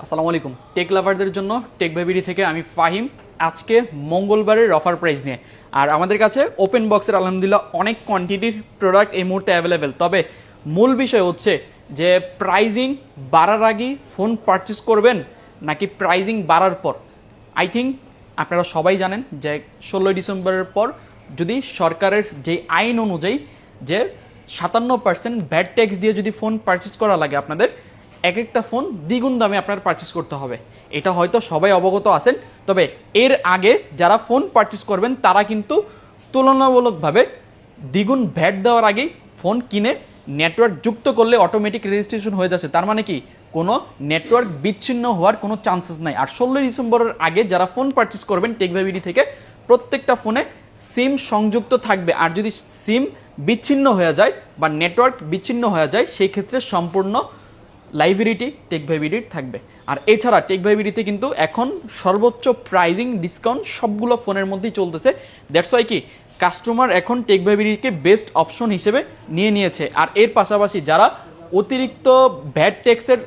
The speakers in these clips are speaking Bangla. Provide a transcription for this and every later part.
আসসালামু আলাইকুম টেক লাভারদের জন্য টেক ভাইবিডি থেকে আমি ফাহিম আজকে মঙ্গলবারের অফার প্রাইস নিয়ে। আর আমাদের কাছে ওপেন বক্সের আলহামদুলিল্লাহ অনেক কোয়ান্টিটির প্রোডাক্ট এই মুহূর্তে অ্যাভেলেবেল। তবে মূল বিষয় হচ্ছে যে প্রাইজিং বাড়ার আগে ফোন পারচেস করবেন নাকি প্রাইজিং বাড়ার পর। আই থিঙ্ক আপনারা সবাই জানেন যে 16 ডিসেম্বরের পর যদি সরকারের যে আইন অনুযায়ী যে 57% ভ্যাট ট্যাক্স দিয়ে যদি ফোন পারচেস করা লাগে আপনাদের এক একটা ফোন দ্বিগুণ দামে আপনার পারচেস করতে হবে। এটা হয়তো সবাই অবগত আছেন, তবে এর আগে যারা ফোন পারচেস করবেন তারা কিন্তু তুলনামূলকভাবে দ্বিগুণ ভ্যাট দেওয়ার আগেই ফোন কিনে নেটওয়ার্ক যুক্ত করলে অটোমেটিক রেজিস্ট্রেশন হয়ে যাচ্ছে। তার মানে কি কোনো নেটওয়ার্ক বিচ্ছিন্ন হওয়ার কোনো চান্সেস নাই। আর 16 ডিসেম্বরের আগে যারা ফোন পারচেস করবেন টেক ভাইবিডি থেকে প্রত্যেকটা ফোনে সিম সংযুক্ত থাকবে। আর যদি সিম বিচ্ছিন্ন হয়ে যায় বা নেটওয়ার্ক বিচ্ছিন্ন হয়ে যায় সেই ক্ষেত্রে সম্পূর্ণ লাইবিলিটি টেক ভাইবিডির থাকবে। আর এছাড়া টেক ভাইবিডিতে কিন্তু এখন সর্বোচ্চ প্রাইজিং ডিসকাউন্ট সবগুলো ফোনের মধ্যেই চলতেছে। দ্যাটস ওয়াই কি কাস্টমার এখন টেক ভাইবিডিকে বেস্ট অপশন হিসেবে নিয়ে নিয়েছে। আর এর পাশাপাশি যারা অতিরিক্ত ভ্যাট ট্যাক্সের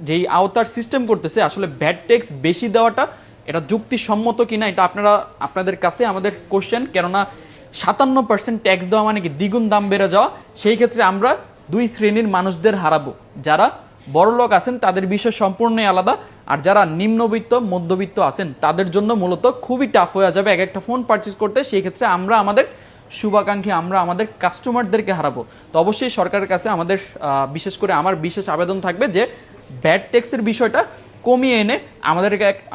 যেই আওতার সিস্টেম করতেছে, আসলে ভ্যাট ট্যাক্স বেশি দেওয়াটা এটা যুক্তিসম্মত কিনা এটা আপনাদের কাছে আমাদের কোশ্চেন। কেননা 57% ট্যাক্স দেওয়া মানে কি দ্বিগুণ দাম বেড়ে যাওয়া। সেই ক্ষেত্রে আমরা দুই শ্রেণীর মানুষদের হারাবো। যারা বড় লোক আছেন তাদের বিষয় সম্পূর্ণই আলাদা, আর যারা নিম্নবিত্ত মধ্যবিত্ত আছেন তাদের জন্য মূলত খুবই টাফ হয়ে যাবে এক একটা ফোন পারচেস করতে। সেই ক্ষেত্রে আমরা আমাদের শুভাকাঙ্ক্ষী আমরা আমাদের কাস্টমারদেরকে হারাবো। তো অবশ্যই সরকারের কাছে আমাদের বিশেষ করে আমার বিশেষ আবেদন থাকবে যে ভ্যাট ট্যাক্সের বিষয়টা কমিয়ে এনে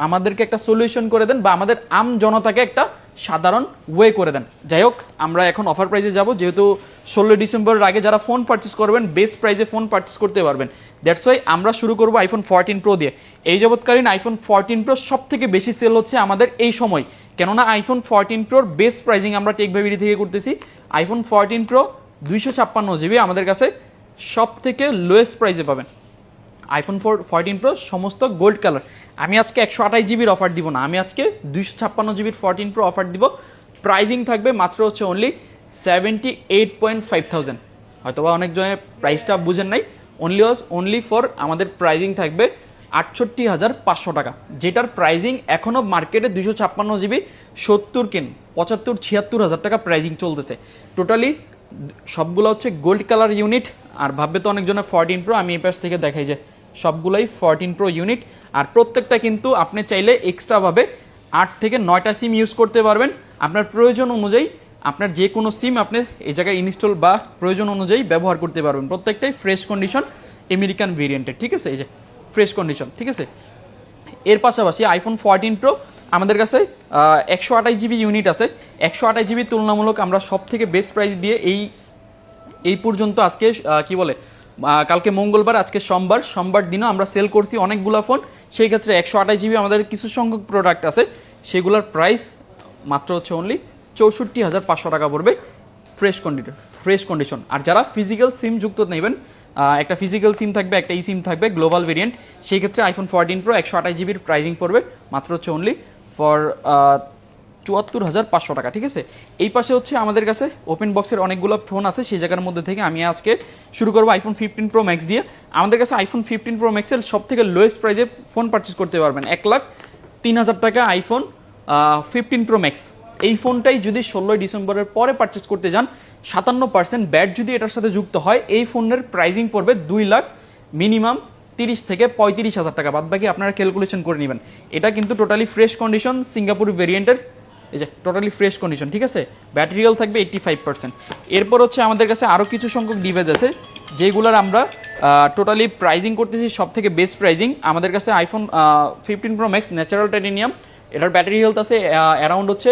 আমাদেরকে একটা সলিউশন করে দেন বা আমাদের আম জনতাকে একটা সাধারণ ওয়ে করে দেন। যাই হোক, আমরা এখন অফার প্রাইসে যাব। যেহেতু 16 ডিসেম্বরের আগে যারা ফোন পারচেস করবেন বেস্ট প্রাইসে ফোন পারচেস করতে পারবেন। দ্যাটস ওয়াই আমরা শুরু করবো আইফোন 14 প্রো দিয়ে। এই যাবৎকালীন আইফোন 14 প্রো সব থেকে বেশি সেল হচ্ছে আমাদের এই সময়, কেননা আইফোন 14 প্রোর বেস্ট প্রাইজিং আমরা টেক ভাইবিডি থেকে করতেছি। আইফোন 14 প্রো 256 GB আমাদের কাছে সব থেকে লোয়েস্ট প্রাইসে পাবেন। আইফোন 14 প্রো সমস্ত গোল্ড কালার। আমি আজকে 128 GB অফার দিব না, আমি আজকে 256 GB 14 প্রো অফার দিব। প্রাইজিং থাকবে মাত্র হচ্ছে অনলি 78,500। হয়তো বা অনেকজনের প্রাইসটা বুঝেন নাই। অনলি ফর আমাদের প্রাইজিং থাকবে 68,500 টাকা, যেটার প্রাইজিং এখনও মার্কেটে 256 GB 70 কেন 75-76 হাজার টাকা প্রাইজিং চলতেছে। টোটালি সবগুলো হচ্ছে গোল্ড কালার ইউনিট। আর ভাববে তো অনেকজনের 14 প্রো, আমি এই পাশ থেকে দেখাই যে সবগুলোই 14 প্রো ইউনিট। আর প্রত্যেকটা কিন্তু আপনি চাইলে এক্সট্রাভাবে 8 থেকে 9টা সিম ইউজ করতে পারবেন। আপনার প্রয়োজন অনুযায়ী আপনার যে কোনো সিম আপনি এই জায়গায় ইনস্টল বা প্রয়োজন অনুযায়ী ব্যবহার করতে পারবেন। প্রত্যেকটাই ফ্রেশ কন্ডিশন আমেরিকান ভেরিয়েন্টের, ঠিক আছে, এই যে ফ্রেশ কন্ডিশন, ঠিক আছে। এর পাশাপাশি আইফোন 14 প্রো আমাদের কাছে 128 GB ইউনিট আছে। 128 GB তুলনামূলক আমরা সব থেকে বেস্ট প্রাইস দিয়ে এই পর্যন্ত আজকে কি বলে কালকে মঙ্গলবার আজকে সোমবার দিনও আমরা সেল করছি অনেকগুলো ফোন। সেই ক্ষেত্রে 128 GB আমাদের কিছু সংখ্যক প্রোডাক্ট আছে, সেগুলোর প্রাইস মাত্র হচ্ছে অনলি 64,500 টাকা পড়বে ফ্রেশ কন্ডিশন। আর যারা ফিজিক্যাল সিম যুক্ত নেবেন, একটা ফিজিক্যাল সিম থাকবে, একটা ই সিম থাকবে গ্লোবাল ভেরিয়েন্ট, সেই ক্ষেত্রে আইফোন 14 প্রো 128 GB প্রাইজিং পড়বে মাত্র হচ্ছে অনলি ফর 74,500 টাকা, ঠিক আছে। এই পাশে হচ্ছে আমাদের কাছে ওপেন বক্সের অনেকগুলো ফোন আছে, সেই জায়গার মধ্যে থেকে আমি আজকে শুরু করবো আইফোন 15 প্রো ম্যাক্স দিয়ে। আমাদের কাছে আইফোন 15 প্রো ম্যাক্সের সব থেকে লোয়েস্ট প্রাইজে ফোন পারচেস করতে পারবেন 1,03,000 টাকা আইফোন 15 প্রো ম্যাক্স। এই ফোনটাই যদি 16 ডিসেম্বরের পরে পারচেস করতে যান 57% ব্যাট যদি এটার সাথে যুক্ত হয় এই ফোনের প্রাইজিং পড়বে 2 লাখ মিনিমাম 30 থেকে 35,000 টাকা। বাদ বাকি আপনারা ক্যালকুলেশন করে নেবেন। এটা কিন্তু টোটালি ফ্রেশ কন্ডিশন সিঙ্গাপুর ভেরিয়েন্টের, এই যে টোটালি ফ্রেশ কন্ডিশন, ঠিক আছে। ব্যাটারি হেলথ থাকবে 85%। এরপর হচ্ছে আমাদের কাছে আরও কিছু সংখ্যক ডিভাইস আছে যেগুলোর আমরা টোটালি প্রাইজিং করতেছি সব থেকে বেস্ট প্রাইজিং। আমাদের কাছে iPhone 15 pro max natural titanium, এটার ব্যাটারি হেলথ আছে অ্যারাউন্ড হচ্ছে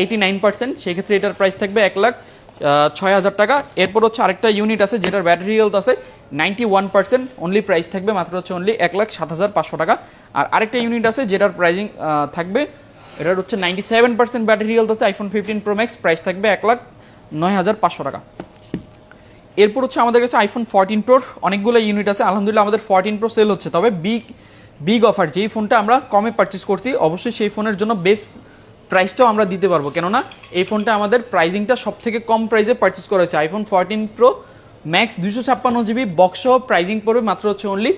89%। সেক্ষেত্রে এটার প্রাইস থাকবে 1,06,000 টাকা। এরপর হচ্ছে আরেকটা ইউনিট আছে যেটার ব্যাটারি হেলথ আছে 91%, অনলি প্রাইস থাকবে মাত্র হচ্ছে অনলি 1,07,500 টাকা। আর আরেকটা ইউনিট আছে যেটার প্রাইজিং থাকবে, এটার হচ্ছে 97% ব্যাটারি হেলথ আছে আইফোন 15 প্রো ম্যাক্স, প্রাইস থাকবে 1,09,500 টাকা। এরপর হচ্ছে আমাদের কাছে আইফোন 14 প্রোর অনেকগুলো ইউনিট আছে। আলহামদুলিল্লাহ আমাদের 14 প্রো সেল হচ্ছে, তবে বিগ অফার যেই ফোনটা আমরা কমে পারচেস করছি অবশ্যই সেই ফোনের জন্য বেস্ট প্রাইসটাও আমরা দিতে পারবো, কেননা এই ফোনটা আমাদের প্রাইজিংটা সব থেকে কম প্রাইসে পারচেস করা হয়েছে। IPhone 14 pro max 256 GB box সহ প্রাইজিং পড়বে মাত্র হচ্ছে অনলি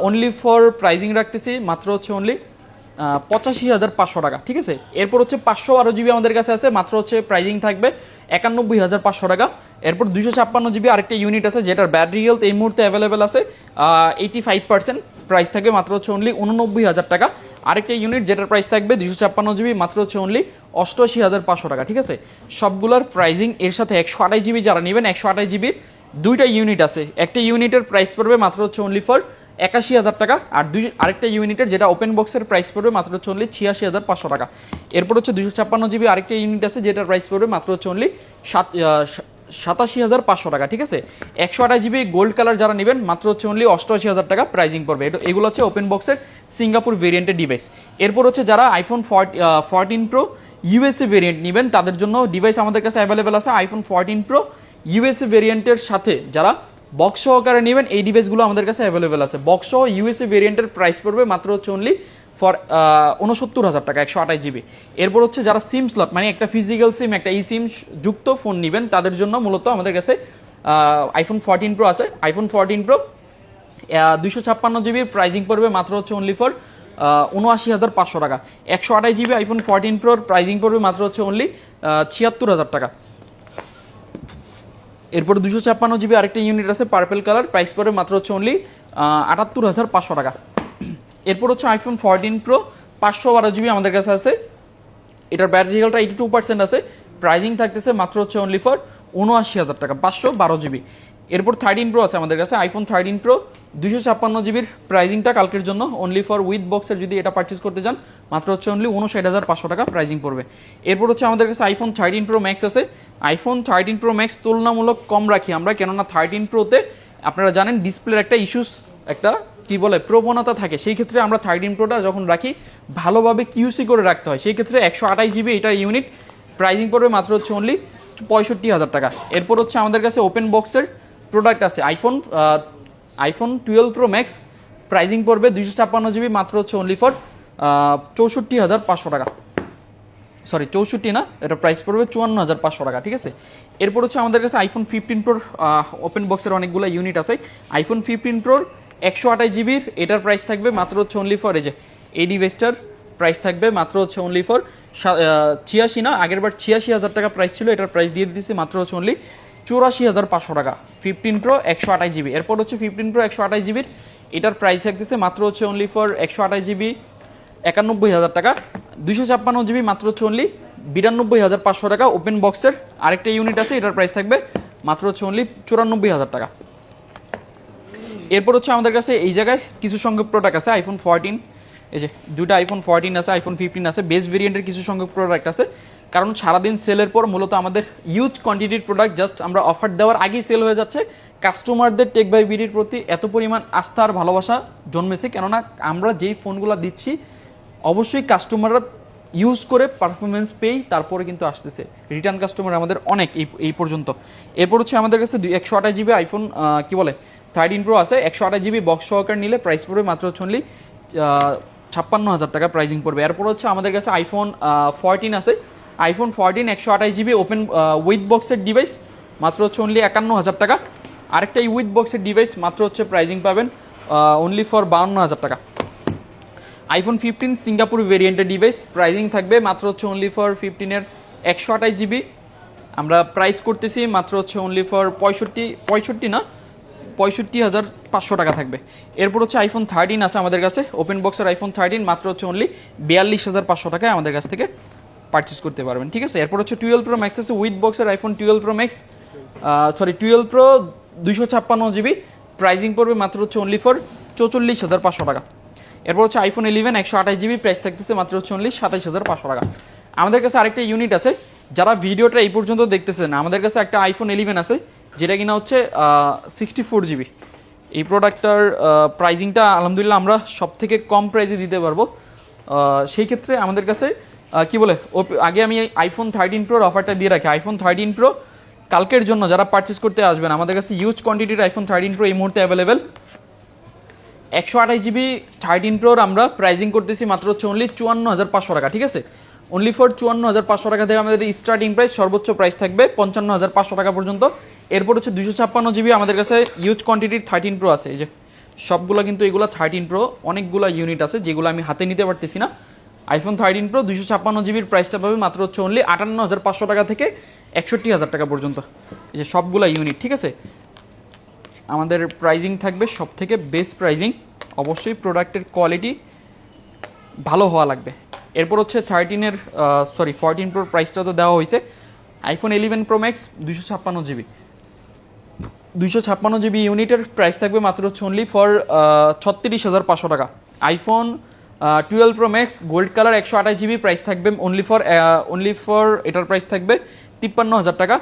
অনলি ফর প্রাইজিং রাখতেছি মাত্র হচ্ছে অনলি 85,500 টাকা, ঠিক আছে। এরপর হচ্ছে 512 জিবি আমাদের কাছে আছে, মাত্র হচ্ছে প্রাইজিং থাকবে 91,500 টাকা। এরপর 256 জিবি আরেকটা ইউনিট আছে যেটার ব্যাটারি হেলথ এই মুহূর্তে অ্যাভেলেবেল আছে 85%, প্রাইস থাকবে মাত্র হচ্ছে অনলি 89,000 টাকা। আরেকটা ইউনিট যেটার প্রাইস থাকবে 256 জিবি, মাত্র হচ্ছে অনলি 88,500 টাকা, ঠিক আছে। সবগুলোর প্রাইজিং এর সাথে 128 জিবি যারা নেবেন, 128 জিবির দুইটা ইউনিট আছে, একটা ইউনিটের প্রাইস পড়বে মাত্র হচ্ছে অনলি ফর 81,000 টাকা, আর আরেকটা ইউনিটের যেটা ওপেন বক্সের প্রাইস পড়বে মাত্র হচ্ছে অনলি 86,500 টাকা। এরপর হচ্ছে 256 জিবি আরেকটা ইউনিট আছে যেটার প্রাইস পড়বে মাত্র হচ্ছে অনলি 87,500 টাকা, ঠিক আছে। 128 জিবি গোল্ড কালার যারা নেবেন মাত্র হচ্ছে অনলি 88,000 টাকা প্রাইজিং পড়বে। এগুলো হচ্ছে ওপেন বক্সের সিঙ্গাপুর ভেরিয়েন্টের ডিভাইস। এরপর হচ্ছে যারা আইফোন 14 প্রো ইউএসএ ভেরিয়েন্ট নেবেন তাদের জন্য ডিভাইস আমাদের কাছে অ্যাভেলেবেল আছে। আইফোন 14 প্রো ইউএসএ ভেরিয়েন্টের সাথে যারা বক্স সহকারে নেবেন এই ডিভাইসগুলো আমাদের কাছে অ্যাভেলেবেল আছে। বক্স সহ ইউএসএ ভেরিয়েন্টের প্রাইস পড়বে মাত্র হচ্ছে অনলি ফর 69,000 টাকা 128 জিবি। এরপর হচ্ছে যারা সিম স্লট মানে একটা ফিজিক্যাল সিম একটা ই সিম যুক্ত ফোন নেবেন তাদের জন্য মূলত আমাদের কাছে আইফোন 14 প্রো আছে। আইফোন 14 প্রো 256 জিবি প্রাইজিং পড়বে মাত্র হচ্ছে অনলি ফর 79,500 টাকা। 128 জিবি আইফোন 14 প্রোর প্রাইজিং পড়বে মাত্র হচ্ছে অনলি 76,000 টাকা। এরপর 256 জিবি আরেকটা ইউনিট আছে পার্পল কালার, প্রাইস পড়বে মাত্র হচ্ছে অনলি 78,500 টাকা। এরপর হচ্ছে আইফোন 14 প্রো 512 জিবি আমাদের কাছে আছে, এটার ব্যাটারি হেলথটা 82% আছে, প্রাইজিং থাকতেছে মাত্র হচ্ছে অনলি ফর 79,000 টাকা 512 জিবি। এরপর 13 প্রো আছে আমাদের কাছে, আইফোন 13 প্রো 256 জিবির প্রাইজিংটা কালকের জন্য অনলি ফর উইথ বক্সের যদি এটা পারচেস করতে চান মাত্র হচ্ছে অনলি 59,500 টাকা প্রাইজিং পড়বে। এরপর হচ্ছে আমাদের কাছে আইফোন 13 প্রো ম্যাক্স আছে। আইফোন 13 প্রো ম্যাক্স তুলনামূলক কম রাখি আমরা, কেননা 13 প্রোতে আপনারা জানেন ডিসপ্লের একটা ইস্যুস একটা কি বলে প্রবণতা থাকে, সেই ক্ষেত্রে আমরা 13 প্রোটা যখন রাখি ভালোভাবে কিউসি করে রাখতে হয়, সেই ক্ষেত্রে 128 জিবি এটা ইউনিট প্রাইজিং পড়বে মাত্র হচ্ছে অনলি 65,000 টাকা। এরপর হচ্ছে আমাদের কাছে ওপেন বক্সের প্রোডাক্ট আছে আইফোন 12 প্রো ম্যাক্স, প্রাইজিং পড়বে 256 জিবি মাত্র হচ্ছে অনলি ফর 64,500 টাকা, সরি 64 না, এটা প্রাইস পড়বে 54,500 টাকা, ঠিক আছে। এরপর হচ্ছে আমাদের কাছে আইফোন 15 প্রোর ওপেন বক্সের অনেকগুলো ইউনিট আছে। আইফোন 15 প্রোর 128 জিবির এটার প্রাইস থাকবে মাত্র হচ্ছে অনলি ফর এই ডিভাইসটার প্রাইস থাকবে মাত্র হচ্ছে অনলি ফর 86 না, আগের বার 86,000 টাকা প্রাইস ছিল, এটার প্রাইস দিয়ে দিতেছি মাত্র হচ্ছে অনলি 84,500 টাকা 15 প্রো 128 জিবি। এরপর হচ্ছে 15 প্রো 128 জিবির এটার প্রাইস থাকতেছে মাত্র হচ্ছে অনলি ফর 128 জিবি 91,000 টাকা। 256 জিবি মাত্র হচ্ছে অনলি 92,500 টাকা। ওপেন বক্সের আরেকটা ইউনিট আছে, এটার প্রাইস থাকবে মাত্র হচ্ছে অনলি 94,000 টাকা। এরপর হচ্ছে আমাদের কাছে এই জায়গায় কিছু সংখ্যক প্রোডাক্ট আছে আইফোন 14, এই যে দুইটা আইফোন 14 আছে, আইফোন 15 আছে, বেস ভেরিয়েন্টের কিছু সংখ্যক প্রোডাক্ট আছে, কারণ সারাদিন সেলের পর মূলত আমাদের ইউজ কোয়ান্টিটির প্রোডাক্ট জাস্ট আমরা অফার দেওয়ার আগেই সেল হয়ে যাচ্ছে। কাস্টমারদের টেক বাই বিডির প্রতি এত পরিমাণ আস্থা আর ভালোবাসা জন্মেছে, কেননা আমরা যেই ফোনগুলো দিচ্ছি অবশ্যই কাস্টমাররা ইউজ করে পারফরমেন্স পেয়েই তারপরে কিন্তু আসতেছে, রিটার্ন কাস্টমার আমাদের অনেক এই পর্যন্ত। এরপর হচ্ছে আমাদের কাছে 128 জিবি আইফোন কি বলে 13 প্রো আছে, 128 জিবি বক্স সহকারে নিলে প্রাইস পড়বে মাত্র হচ্ছে অনলি 56,000 টাকা প্রাইজিং পড়বে। এরপর হচ্ছে আমাদের কাছে আইফোন 14 আছে, আইফোন 14 128 জিবি ওপেন উইথ বক্সের ডিভাইস মাত্র হচ্ছে অনলি 51,000 টাকা। আরেকটা উইথ বক্সের ডিভাইস মাত্র হচ্ছে প্রাইজিং পাবেন অনলি ফর 52,000 টাকা। আইফোন 15 সিঙ্গাপুর ভেরিয়েন্টের ডিভাইস প্রাইজিং থাকবে মাত্র হচ্ছে অনলি ফর 15-এর 128 জিবি আমরা প্রাইস করতেছি মাত্র হচ্ছে অনলি ফর 65,500 টাকা থাকবে। এরপর হচ্ছে আইফোন 13 আছে আমাদের কাছে, ওপেন বক্সের আইফোন 13 মাত্র হচ্ছে অনলি 42,500 টাকায় আমাদের কাছ থেকে পারচেস করতে পারবেন, ঠিক আছে। এরপর হচ্ছে 12 প্রো ম্যাক্স আছে, উইথ বক্সের iPhone 12 pro max 12 pro 256 GB pricing পড়বে মাত্র হচ্ছে অনলি ফর 44,500 টাকা। এরপর হচ্ছে আইফোন 11 128 জিবি প্রাইস থাকতেছে মাত্র হচ্ছে অনলি 27,500 টাকা। আমাদের কাছে আরেকটা ইউনিট আছে, যারা ভিডিওটা এই পর্যন্ত দেখতেছেন আমাদের কাছে একটা আইফোন 11 আছে যেটা কিনা হচ্ছে 64 জিবি। এই প্রোডাক্টটার প্রাইজিংটা আলহামদুলিল্লাহ আমরা সব থেকে কম প্রাইসে দিতে পারবো, সেই ক্ষেত্রে আমাদের কাছে কি বলে আগে আমি আইফোন 13 প্রোর অফারটা দিয়ে রাখি। আইফোন 13 প্রো কালকের জন্য যারা পারচেস করতে আসবেন আমাদের কাছে হিউজ কোয়ান্টিটির আইফোন 13 প্রো এই মুহূর্তে অ্যাভেলেবেল। 128 জিবি 13 প্রোর আমরা প্রাইজিং করতেছি মাত্র হচ্ছে অনলি 54,500 টাকা, ঠিক আছে। অনলি ফর 54,500 টাকা থেকে আমাদের স্টার্টিং প্রাইস, সর্বোচ্চ প্রাইস থাকবে 55,500 টাকা পর্যন্ত। এরপর হচ্ছে 256 জিবি আমাদের কাছে হিউজ কোয়ান্টিটির 13 প্রো আছে, এই যে সবগুলো কিন্তু এগুলো 13 প্রো, অনেকগুলো ইউনিট আছে যেগুলো আমি হাতে নিতে পারতেছি না। আইফোন 13 প্রো 256 জিবির প্রাইসটা পাবে মাত্র হচ্ছে অনলি 58,500 টাকা থেকে 61,000 টাকা পর্যন্ত। এই যে সবগুলো ইউনিট, ঠিক আছে। আমাদের প্রাইজিং থাকবে সব থেকে বেস্ট প্রাইজিং, অবশ্যই প্রোডাক্টের কোয়ালিটি ভালো হওয়া লাগবে। এরপর হচ্ছে 14 প্রোর প্রাইসটা তো দেওয়া হয়েছে। আইফোন 11 প্রো ম্যাক্স 256 জিবি ইউনিটের প্রাইস থাকবে মাত্র হচ্ছে অনলি ফর 36,500 টাকা। IPhone 12 pro max gold colour 128 GB price থাকবে অনলি ফর এটার প্রাইস থাকবে 53,000 টাকা।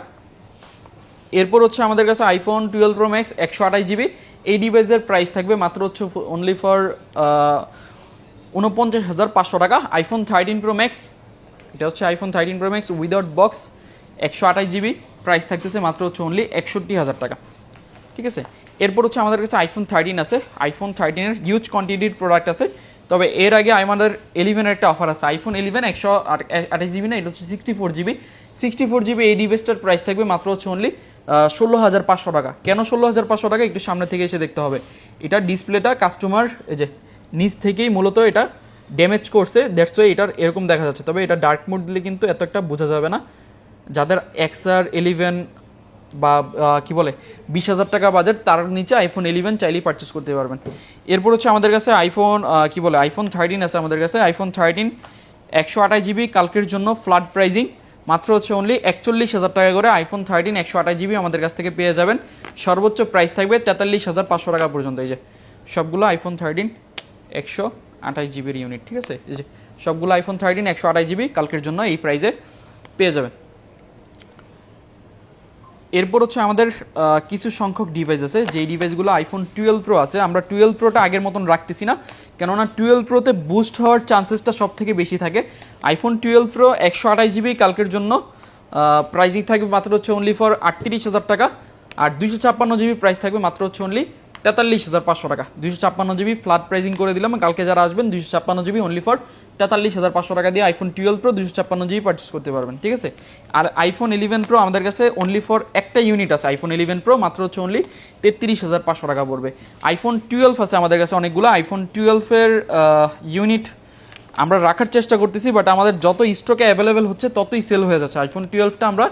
এরপর হচ্ছে আমাদের কাছে আইফোন 12 প্রো ম্যাক্স 128 জিবি, এই ডিভাইসের প্রাইস থাকবে মাত্র হচ্ছে অনলি ফর 49,500 টাকা। আইফোন 13 প্রো ম্যাক্স, এটা হচ্ছে iPhone 13 pro max without box 128 GB, price থাকতেছে মাত্র হচ্ছে অনলি 61,000 টাকা, ঠিক আছে। এরপর হচ্ছে আমাদের কাছে আইফোন 13 আছে। আইফোন 13-এর হিউজ কোয়ান্টিটির প্রোডাক্ট আছে, তবে এর আগে আমাদের 11-এর একটা অফার আছে। আইফোন 11 128 জিবি না, এটা হচ্ছে 64 জিবি। এই ডিভাইসটার প্রাইস থাকবে মাত্র হচ্ছে অনলি 16,500 টাকা। কেন 16,500 টাকা? একটু সামনে থেকে এসে দেখতে হবে। এটার ডিসপ্লেটা কাস্টমার এই যে নিচ থেকেই মূলত এটা ড্যামেজ করছে, দ্যাটস ওয়াই এটার এরকম দেখা যাচ্ছে। তবে এটা ডার্ক মোড দিলে কিন্তু এত একটা বোঝা যাবে না। যাদের XR 11 বা কি বলে 20,000 টাকা বাজেট, তার নিচে আইফোন 11 চাইলেই পারচেস করতে পারবেন। এরপর হচ্ছে আমাদের কাছে আইফোন আইফোন 13 আছে আমাদের কাছে। আইফোন 13 128 জিবি, কালকের জন্য ফ্ল্যাট প্রাইজিং মাত্র হচ্ছে অনলি 41,000 টাকা করে। আইফোন 13 128 জিবি আমাদের কাছ থেকে পেয়ে যাবেন। সর্বোচ্চ প্রাইস থাকবে 43,500 টাকা পর্যন্ত। এই যে সবগুলো আইফোন 13 128 জিবির ইউনিট, ঠিক আছে। এই যে সবগুলো আইফোন 13 128 জিবি কালকের জন্য এই প্রাইসে পেয়ে যাবেন। এরপর হচ্ছে আমাদের কিছু সংখ্যক ডিভাইস আছে, যেই ডিভাইসগুলো আইফোন 12 প্রো আছে। আমরা 12 প্রোটা আগের মতন রাখতেছি না, কেননা 12 প্রোতে বুস্ট হওয়ার চান্সেসটা সব থেকে বেশি থাকে। আইফোন 12 প্রো 128 জিবি কালকের জন্য প্রাইসিং থাকবে মাত্র হচ্ছে অনলি ফর 38,000 টাকা। আর 256 জিবি প্রাইস থাকবে মাত্র হচ্ছে অনলি 43,500 টাকা। 256 জিবি ফ্ল্যাট প্রাইজিং করে দিলাম। কালকে যারা আসবেন 256 জিবি অনলি ফর 43,500 টাকা দিয়ে আইফোন 12 প্রো 256 জিবি পারচেস করতে পারবেন, ঠিক আছে। আর আইফোন 11 প্রো আমাদের কাছে অনলি ফর একটা ইউনিট আছে। আইফোন 11 প্রো মাত্র হচ্ছে অনলি 33,500 টাকা পড়বে। আইফোন 12 আছে আমাদের কাছে অনেকগুলো। আইফোন 12-এর ইউনিট আমরা রাখার চেষ্টা করতেছি, বাট আমাদের যত স্টকে অ্যাভেলেবেল হচ্ছে ততই সেল হয়ে যাচ্ছে। আইফোন 12টা আমরা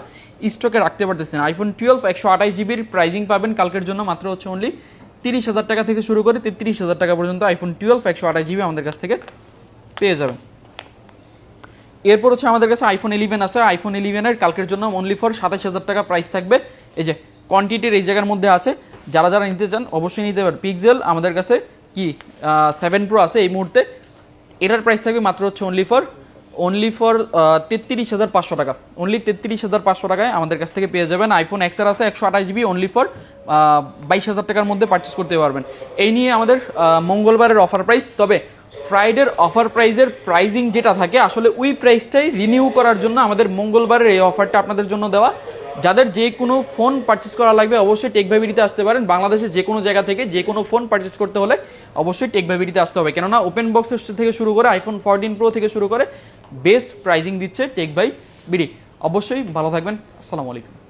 স্টকে রাখতে পারতেছি না। আইফোন 12 128 জিবির প্রাইজিং পাবেন কালকের জন্য মাত্র হচ্ছে অনলি 30,000 টাকা থেকে শুরু করে 33,000 টাকা পর্যন্ত আইফোন 12 128 জিবি আমাদের কাছ থেকে পেয়ে যাবেন। এরপর হচ্ছে আমাদের কাছে আইফোন 11 আছে। আইফোন 11-এর কালকের জন্য অনলি ফর 27,000 টাকা প্রাইস থাকবে। এই যে কোয়ান্টিটির এই জায়গার মধ্যে আছে, যারা যারা নিতে চান অবশ্যই নিতে পারেন। পিক্সেল আমাদের কাছে কি 7 প্রো আছে এই মুহূর্তে, এটার প্রাইস থাকবে মাত্র হচ্ছে অনলি ফর 33,500 টাকা। অনলি 33,500 টাকায় আমাদের কাছ থেকে পেয়ে যাবেন। আইফোন XR আছে 128 জিবি অনলি ফর 22,000 টাকার মধ্যে পারচেস করতে পারবেন। এই নিয়ে আমাদের মঙ্গলবারের অফার প্রাইস। তবে ফ্রাইডের অফার প্রাইজের প্রাইজিং যেটা থাকে আসলে ওই প্রাইসটাই রিনিউ করার জন্য আমাদের মঙ্গলবারের এই অফারটা আপনাদের জন্য দেওয়া। যাদের যে কোনো ফোন পারচেস করা লাগবে অবশ্যই টেক ভাইবিডিতে আসতে পারেন। বাংলাদেশের যে কোনো জায়গা থেকে যে কোনো ফোন পারচেস করতে হলে অবশ্যই টেক ভাইবিডিতে আসতে হবে, কেননা ওপেন বক্সের থেকে শুরু করে আইফোন 14 প্রো থেকে শুরু করে বেস্ট প্রাইজিং দিচ্ছে টেক ভাই বিডি। অবশ্যই ভালো থাকবেন। আসসালামু আলাইকুম।